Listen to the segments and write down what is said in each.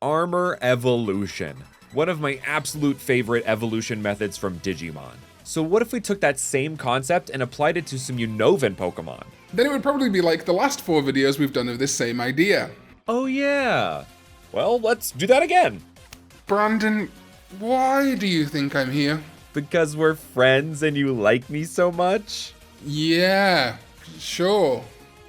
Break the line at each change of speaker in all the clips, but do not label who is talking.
Armor evolution. One of my absolute favorite evolution methods from Digimon. So what if we took that same concept and applied it to some Unovan Pokemon?
Then it would probably be like the last 4 videos we've done of this same idea.
Oh yeah. Well, let's do that again.
Brandon, why do you think I'm here?
Because we're friends and you like me so much?
Yeah, sure.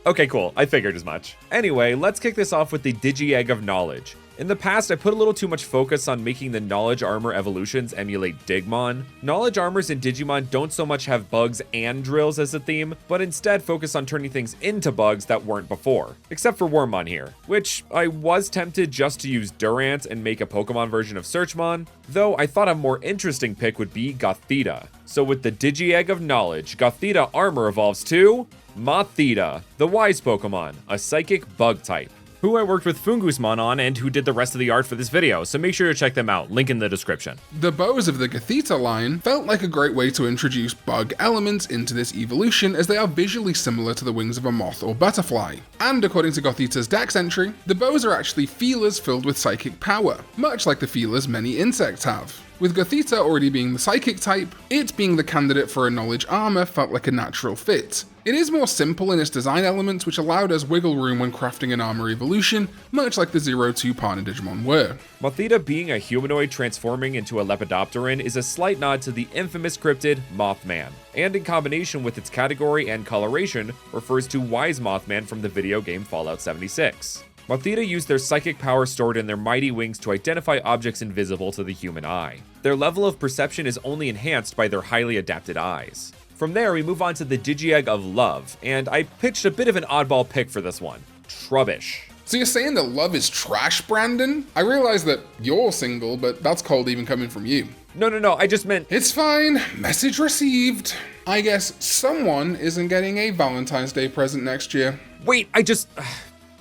Okay, cool. I figured as much. Anyway, let's kick this off with the Digi-Egg of Knowledge. In the past, I put a little too much focus on making the Knowledge Armor evolutions emulate Digimon. Knowledge Armors in Digimon don't so much have bugs and drills as a theme, but instead focus on turning things into bugs that weren't before. Except for Wormmon here, which I was tempted just to use Durant and make a Pokemon version of Searchmon, though I thought a more interesting pick would be Gothita. So with the Digi-Egg of Knowledge, Gothita Armor evolves to Mothita, the Wise Pokemon, a Psychic Bug type, who I worked with Foongoosmon on and who did the rest of the art for this video, so make sure to check them out, link in the description.
The bows of the Gothita line felt like a great way to introduce bug elements into this evolution, as they are visually similar to the wings of a moth or butterfly. And according to Gothita's dex entry, the bows are actually feelers filled with psychic power, much like the feelers many insects have. With Gothita already being the psychic type, it being the candidate for a knowledge armor felt like a natural fit. It is more simple in its design elements, which allowed us wiggle room when crafting an armor evolution, much like the 0-2 partner Digimon were.
Mothita being a humanoid transforming into a Lepidopteran is a slight nod to the infamous cryptid Mothman, and in combination with its category and coloration, refers to Wise Mothman from the video game Fallout 76. Mothita use their psychic power stored in their mighty wings to identify objects invisible to the human eye. Their level of perception is only enhanced by their highly adapted eyes. From there, we move on to the Digi-Egg of Love, and I pitched a bit of an oddball pick for this one, Trubbish.
So you're saying that love is trash, Brandon? I realize that you're single, but that's cold even coming from you.
No, I just meant...
It's fine, message received. I guess someone isn't getting a Valentine's Day present next year.
Wait,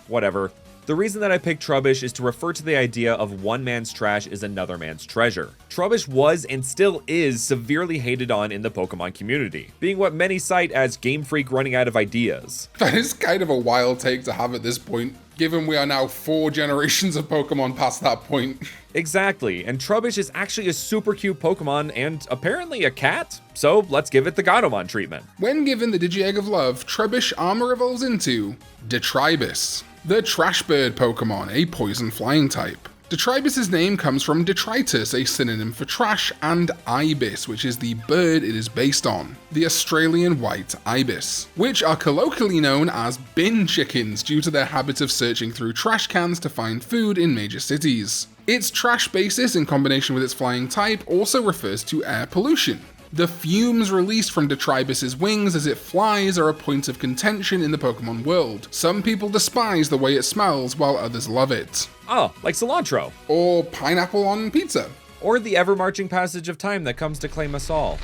whatever. The reason that I picked Trubbish is to refer to the idea of one man's trash is another man's treasure. Trubbish was and still is severely hated on in the Pokemon community, being what many cite as Game Freak running out of ideas.
That is kind of a wild take to have at this point, given we are now 4 generations of Pokemon past that point.
Exactly, and Trubbish is actually a super cute Pokemon and apparently a cat, so let's give it the Gatomon treatment.
When given the Digi-Egg of Love, Trubbish armor evolves into Detribus, the Trash Bird Pokemon, a poison flying type. Detribus' name comes from detritus, a synonym for trash, and ibis, which is the bird it is based on, the Australian white ibis, which are colloquially known as bin chickens due to their habit of searching through trash cans to find food in major cities. Its trash basis, in combination with its flying type, also refers to air pollution. The fumes released from Detribus' wings as it flies are a point of contention in the Pokemon world. Some people despise the way it smells, while others love it.
Oh, like cilantro.
Or pineapple on pizza.
Or the ever-marching passage of time that comes to claim us all.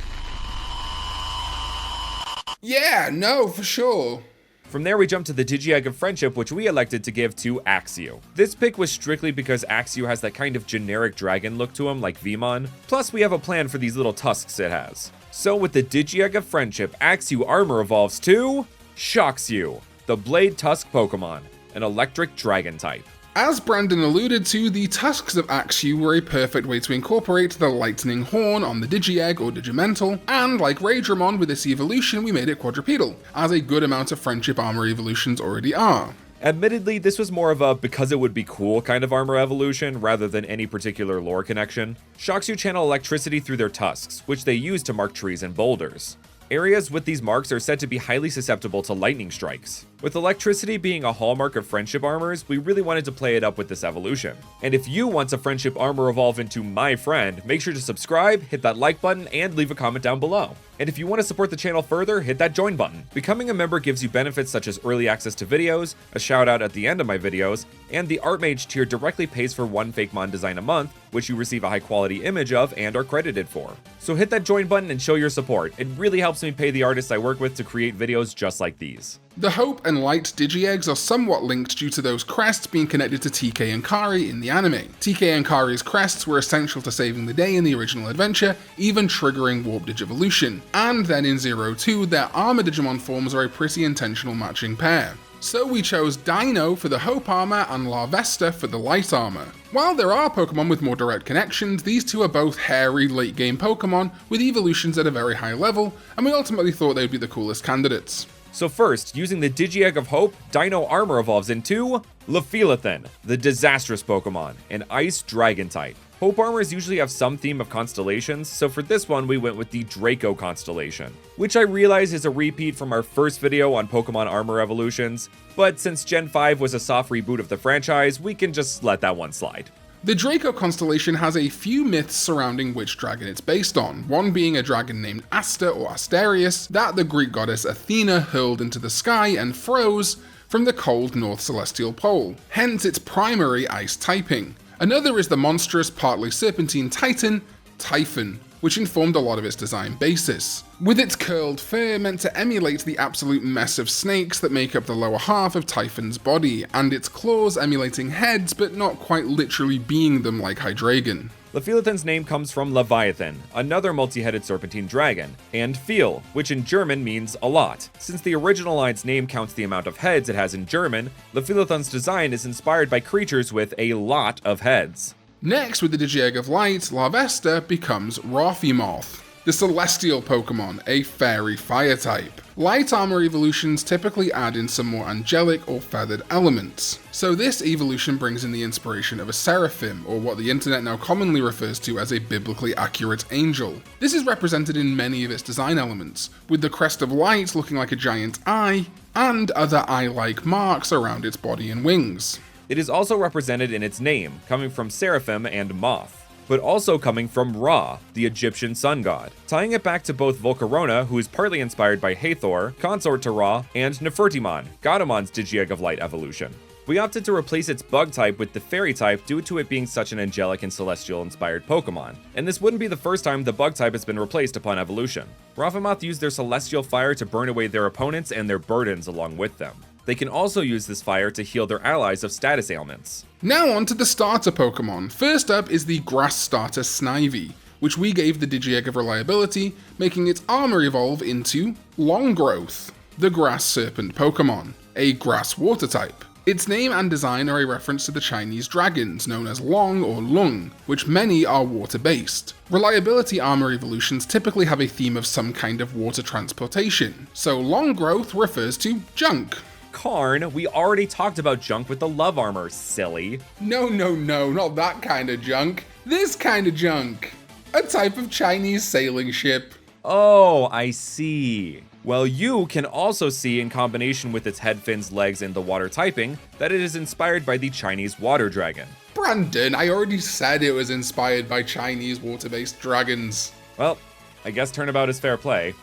Yeah, no, for sure.
From there we jump to the Digi-Egg of Friendship, which we elected to give to Axew. This pick was strictly because Axew has that kind of generic dragon look to him like Vmon, plus we have a plan for these little tusks it has. So with the Digi-Egg of Friendship, Axew armor evolves to Shoxew, the Blade Tusk Pokemon, an electric dragon type.
As Brandon alluded to, the tusks of Axew were a perfect way to incorporate the lightning horn on the Digi-Egg or Digimental, and like Raidramon with this evolution, we made it quadrupedal, as a good amount of friendship armor evolutions already are.
Admittedly, this was more of a because it would be cool kind of armor evolution rather than any particular lore connection. Shoxew channel electricity through their tusks, which they use to mark trees and boulders. Areas with these marks are said to be highly susceptible to lightning strikes. With electricity being a hallmark of friendship armors, we really wanted to play it up with this evolution. And if you want a friendship armor evolve into my friend, make sure to subscribe, hit that like button, and leave a comment down below. And if you want to support the channel further, hit that join button. Becoming a member gives you benefits such as early access to videos, a shout out at the end of my videos, and the Art Mage tier directly pays for one Fakemon design a month, which you receive a high quality image of and are credited for. So hit that join button and show your support. It really helps me pay the artists I work with to create videos just like these.
The Hope and Light Digi-Eggs are somewhat linked due to those crests being connected to TK and Kari in the anime. TK and Kari's crests were essential to saving the day in the original adventure, even triggering Warp Digivolution. And then in 0-2, their Armor Digimon forms are a pretty intentional matching pair. So we chose Dino for the Hope Armor and Larvesta for the Light Armor. While there are Pokemon with more direct connections, these two are both hairy late game Pokemon with evolutions at a very high level, and we ultimately thought they'd be the coolest candidates.
So first, using the Digi-Egg of Hope, Dino Armor evolves into Lefilothin, the disastrous Pokemon, an Ice Dragon type. Hope Armors usually have some theme of constellations, so for this one we went with the Draco constellation, which I realize is a repeat from our first video on Pokemon Armor evolutions, but since Gen 5 was a soft reboot of the franchise, we can just let that one slide.
The Draco constellation has a few myths surrounding which dragon it's based on, one being a dragon named Aster or Asterius that the Greek goddess Athena hurled into the sky and froze from the cold North Celestial Pole, hence its primary ice typing. Another is the monstrous, partly serpentine titan, Typhon, which informed a lot of its design basis, with its curled fur meant to emulate the absolute mess of snakes that make up the lower half of Typhon's body, and its claws emulating heads but not quite literally being them like Hydreigon.
Lefilothin's name comes from Leviathan, another multi-headed serpentine dragon, and viel, which in German means a lot. Since the original line's name counts the amount of heads it has in German, Lefilothin's design is inspired by creatures with a lot of heads.
Next, with the Digi-Egg of Light, Larvesta becomes Rafimoth, the celestial Pokemon, a fairy fire type. Light armor evolutions typically add in some more angelic or feathered elements, so this evolution brings in the inspiration of a seraphim, or what the internet now commonly refers to as a biblically accurate angel. This is represented in many of its design elements, with the crest of light looking like a giant eye, and other eye-like marks around its body and wings.
It is also represented in its name, coming from seraphim and moth, but also coming from Ra, the Egyptian sun god, tying it back to both Volcarona, who is partly inspired by Hathor, consort to Ra, and Nefertimon, Gaudamon's Digi-Egg of Light evolution. We opted to replace its bug type with the fairy type due to it being such an angelic and celestial inspired Pokemon, and this wouldn't be the first time the bug type has been replaced upon evolution. Rafimoth used their celestial fire to burn away their opponents and their burdens along with them. They can also use this fire to heal their allies of status ailments.
Now on to the starter Pokemon. First up is the grass starter Snivy, which we gave the Digi-Egg of Reliability, making its armor evolve into Longgrowth, the grass serpent Pokemon, a grass water type. Its name and design are a reference to the Chinese dragons known as Long or Lung, which many are water-based. Reliability armor evolutions typically have a theme of some kind of water transportation, so Longgrowth refers to junk.
Karn, we already talked about junk with the love armor, silly.
No, not that kind of junk. This kind of junk. A type of Chinese sailing ship.
Oh, I see. Well, you can also see in combination with its head, fins, legs, and the water typing that it is inspired by the Chinese water dragon.
Brandon, I already said it was inspired by Chinese water-based dragons.
Well, I guess turnabout is fair play.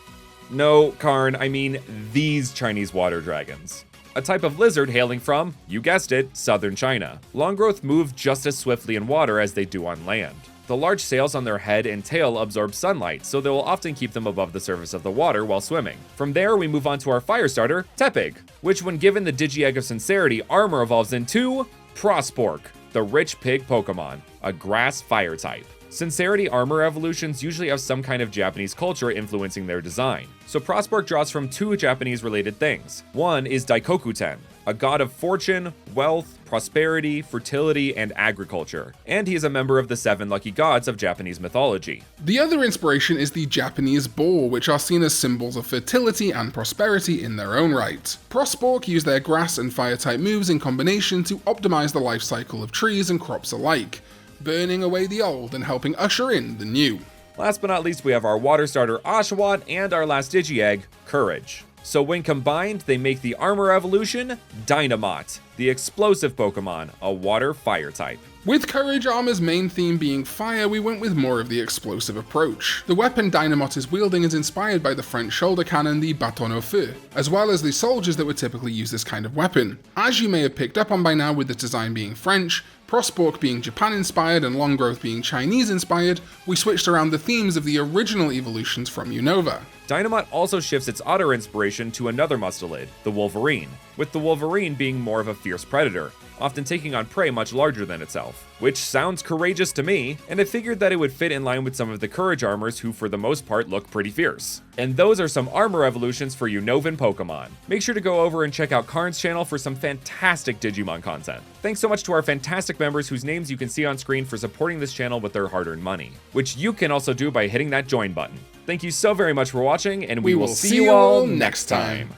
No, Karn, I mean these Chinese water dragons. A type of lizard hailing from, you guessed it, southern China. Longgrowth move just as swiftly in water as they do on land. The large sails on their head and tail absorb sunlight, so they will often keep them above the surface of the water while swimming. From there, we move on to our fire starter, Tepig, which when given the Digi-Egg of Sincerity, armor evolves into Prospork, the rich pig Pokemon, a grass fire type. Sincerity armor evolutions usually have some kind of Japanese culture influencing their design, so Prospork draws from two Japanese-related things. One is Daikokuten, a god of fortune, wealth, prosperity, fertility, and agriculture, and he is a member of the 7 lucky gods of Japanese mythology.
The other inspiration is the Japanese boar, which are seen as symbols of fertility and prosperity in their own right. Prospork use their grass and fire-type moves in combination to optimize the life cycle of trees and crops alike, burning away the old and helping usher in the new.
Last but not least, we have our water starter Oshawott and our last Digi-Egg, Courage. So when combined, they make the armor evolution, Dynamot, the explosive Pokemon, a water fire type.
With Courage Armor's main theme being fire, we went with more of the explosive approach. The weapon Dynamot is wielding is inspired by the French shoulder cannon, the Bâton au Feu, as well as the soldiers that would typically use this kind of weapon. As you may have picked up on by now, with the design being French, Prospork being Japan-inspired and Longgrowth being Chinese-inspired, we switched around the themes of the original evolutions from Unova.
Dynamot also shifts its otter inspiration to another mustelid, the Wolverine, with the Wolverine being more of a fierce predator, often taking on prey much larger than itself. Which sounds courageous to me, and I figured that it would fit in line with some of the Courage armors who for the most part look pretty fierce. And those are some armor evolutions for you Novan Pokemon. Make sure to go over and check out Karn's channel for some fantastic Digimon content. Thanks so much to our fantastic members whose names you can see on screen for supporting this channel with their hard-earned money, which you can also do by hitting that join button. Thank you so very much for watching, and we will see you all next time.